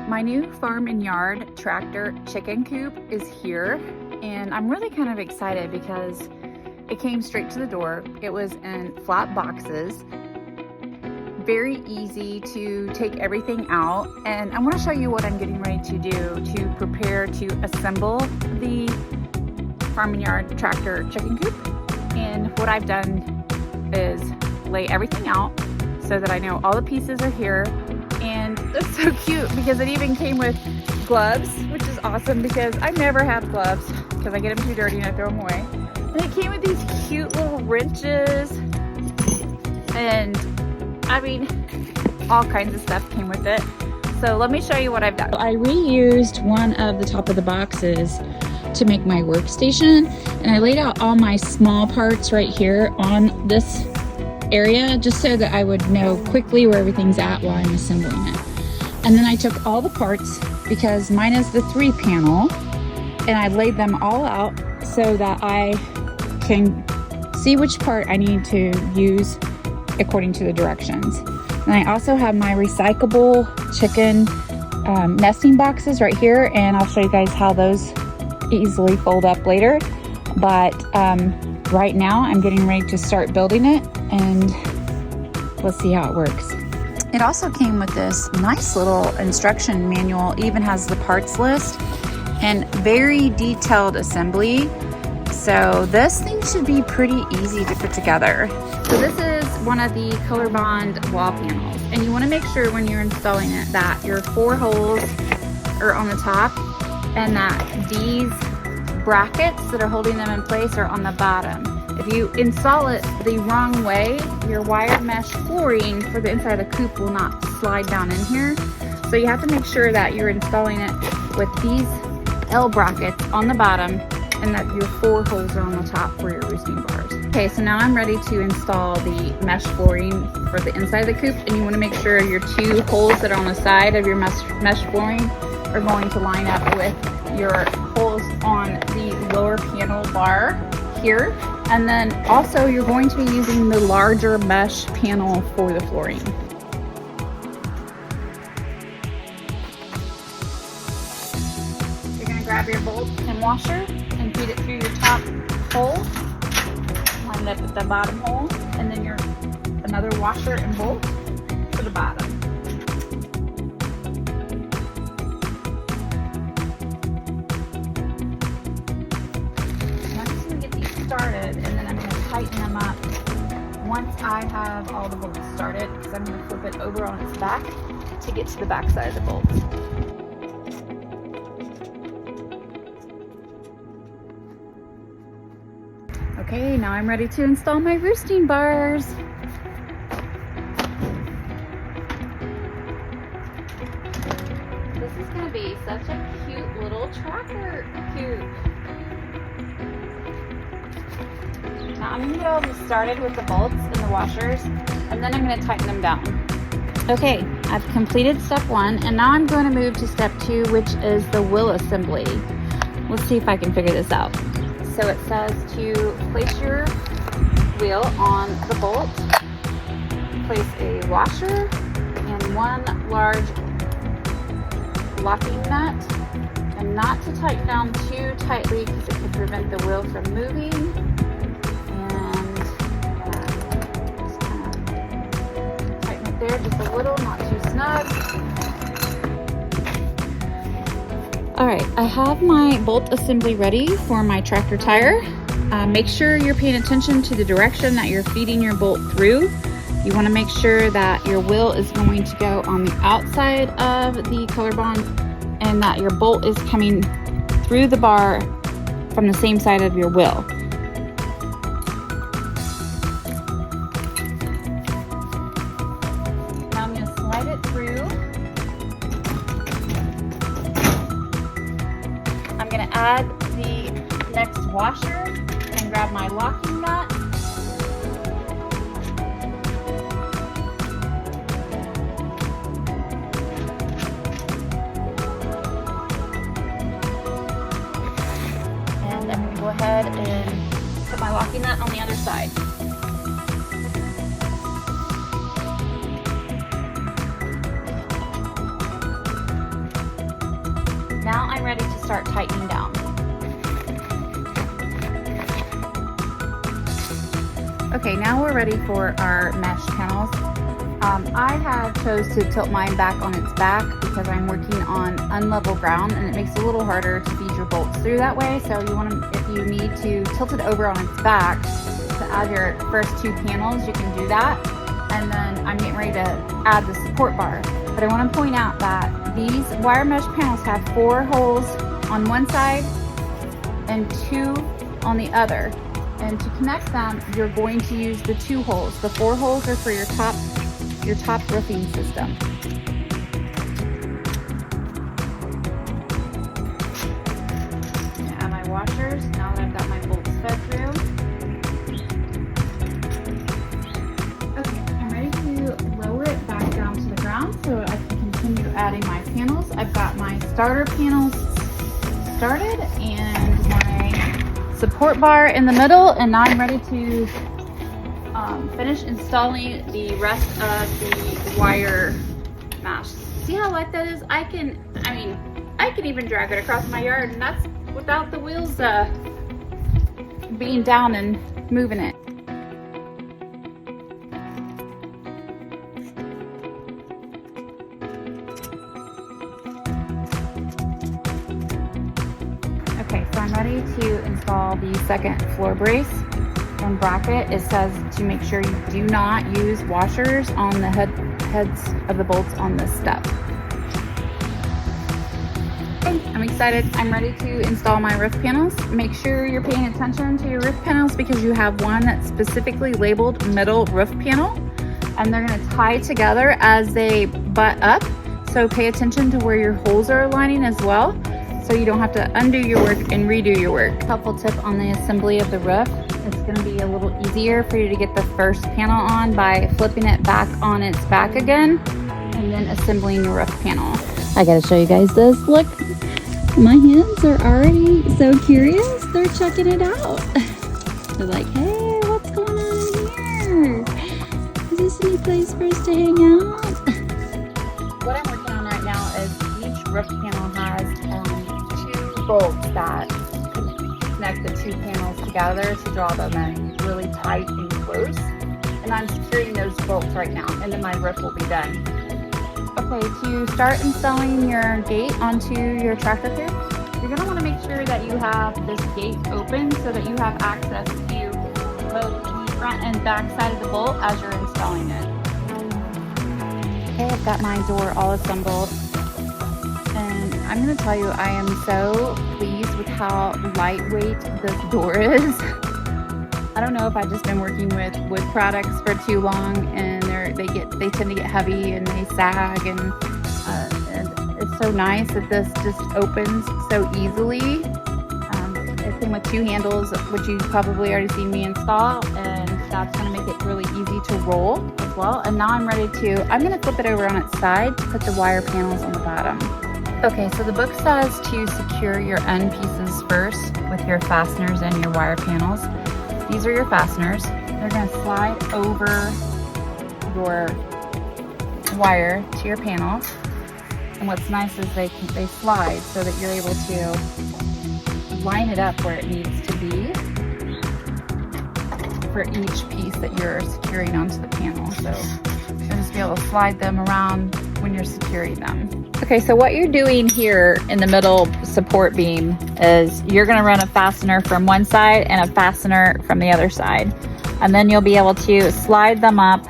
My new farm and yard tractor chicken coop is here, and I'm really kind of excited because it came straight to the door. It was in flat boxes, very easy to take everything out, and I want to show you what I'm getting ready to do to prepare to assemble the farm and yard tractor chicken coop. And what I've done is lay everything out so that I know all the pieces are here. And it's so cute because it even came with gloves, which is awesome because I never have gloves because I get them too dirty and I throw them away. And it came with these cute little wrenches, and I mean, all kinds of stuff came with it. So let me show you what I've done. I reused one of the top of the boxes to make my workstation, and I laid out all my small parts right here on this area just so that I would know quickly where everything's at while I'm assembling it. And then I took all the parts, because mine is the 3-panel, and I laid them all out so that I can see which part I need to use according to the directions. And I also have my recyclable chicken nesting boxes right here, and I'll show you guys how those easily fold up later. But right now I'm getting ready to start building it, and let's see how it works. It also came with this nice little instruction manual, even has the parts list and very detailed assembly. So this thing should be pretty easy to put together. So this is one of the color bond wall panels, and you want to make sure when you're installing it that your 4 holes are on the top and that these brackets that are holding them in place are on the bottom. If you install it the wrong way, your wire mesh flooring for the inside of the coop will not slide down in here. So you have to make sure that you're installing it with these L brackets on the bottom and that your 4 holes are on the top for your roosting bars. Okay, so now I'm ready to install the mesh flooring for the inside of the coop, and you want to make sure your 2 holes that are on the side of your mesh flooring are going to line up with your holes on the lower panel bar here. And then also you're going to be using the larger mesh panel for the flooring. You're going to grab your bolt and washer and feed it through your top hole, line it up at the bottom hole, and then your another washer and bolt for the bottom. Started, and then I'm going to tighten them up once I have all the bolts started, because I'm going to flip it over on its back to get to the back side of the bolts. Okay, now I'm ready to install my roosting bars. This is going to be such a cute little tractor coop. Now I'm going to get all this started with the bolts and the washers, and then I'm going to tighten them down. Okay, I've completed step 1, and now I'm going to move to step 2, which is the wheel assembly. Let's see if I can figure this out. So it says to place your wheel on the bolt, place a washer and 1 large locking nut, and not to tighten down too tightly because it could prevent the wheel from moving. There, just a little, not too snug. Alright, I have my bolt assembly ready for my tractor tire. Make sure you're paying attention to the direction that you're feeding your bolt through. You want to make sure that your wheel is going to go on the outside of the color bond and that your bolt is coming through the bar from the same side of your wheel. I'm going to add the next washer and grab my locking nut. And I'm going to go ahead and put my locking nut on the other side. start tightening down. Okay, now we're ready for our mesh panels. I have chose to tilt mine back on its back because I'm working on unlevel ground and it makes it a little harder to feed your bolts through that way. So you want to, if you need to tilt it over on its back to add your first 2 panels, you can do that. And then I'm getting ready to add the support bar. But I want to point out that these wire mesh panels have 4 holes on one side and 2 on the other. And to connect them, you're going to use the 2 holes. The 4 holes are for your top roofing system. I'm gonna add my washers now that I've got my bolts fed through. Okay, I'm ready to lower it back down to the ground so I can continue adding my panels. I've got my starter panels started and my support bar in the middle, and now I'm ready to finish installing the rest of the wire mesh. See how light that is? I can even drag it across my yard, and that's without the wheels being down and moving it. Okay, so I'm ready to install the second floor brace and bracket. It says to make sure you do not use washers on the heads of the bolts on this step. Okay, I'm excited. I'm ready to install my roof panels. Make sure you're paying attention to your roof panels because you have one that's specifically labeled middle roof panel, and they're going to tie together as they butt up. So pay attention to where your holes are aligning as well, so you don't have to undo your work and redo your work. Helpful tip on the assembly of the roof. It's going to be a little easier for you to get the first panel on by flipping it back on its back again and then assembling your roof panel. I gotta show you guys this. Look, my hands are already so curious. They're checking it out. They're like, hey, what's going on in here? Is this any place for us to hang out? What I'm working on right now is each roof panel has 2 bolts that connect the 2 panels together to draw them in really tight and close. And I'm securing those bolts right now, and then my roof will be done. Okay, to start installing your gate onto your tractor coupe, you're going to want to make sure that you have this gate open so that you have access to both the front and back side of the bolt as you're installing it. Okay, I've got my door all assembled. And I'm going to tell you, I am so pleased with how lightweight this door is. I don't know if I've just been working with wood products for too long, and they tend to get heavy and they sag, and it's so nice that this just opens so easily. It came with 2 handles, which you've probably already seen me install, and that's going to make it really easy to roll as well. And now I'm going to flip it over on its side to put the wire panels on the bottom. Okay, so the book says to secure your end pieces first with your fasteners and your wire panels. These are your fasteners. They're going to slide over your wire to your panel. And what's nice is they slide so that you're able to line it up where it needs to be for each piece that you're securing onto the panel. So you'll just be able to slide them around when you're securing them. Okay, so what you're doing here in the middle support beam is you're going to run a fastener from one side and a fastener from the other side. And then you'll be able to slide them up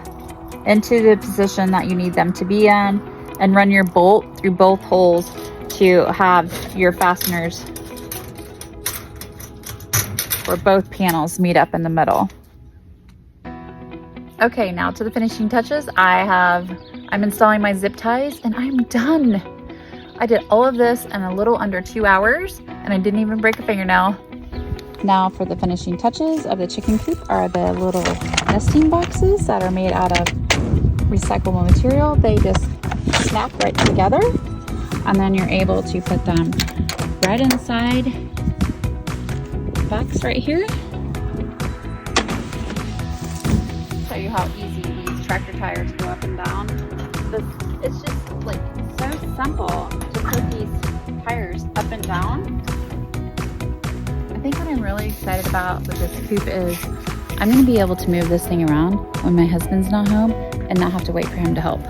into the position that you need them to be in and run your bolt through both holes to have your fasteners where both panels meet up in the middle. Okay, now to the finishing touches. I'm installing my zip ties and I'm done. I did all of this in a little under 2 hours and I didn't even break a fingernail. Now for the finishing touches of the chicken coop are the little nesting boxes that are made out of recyclable material. They just snap right together, and then you're able to put them right inside the box right here. Show you how easy these tractor tires go up and down. It's just like so simple to put these tires stairs up and down. I think what I'm really excited about with this coop is I'm going to be able to move this thing around when my husband's not home and not have to wait for him to help.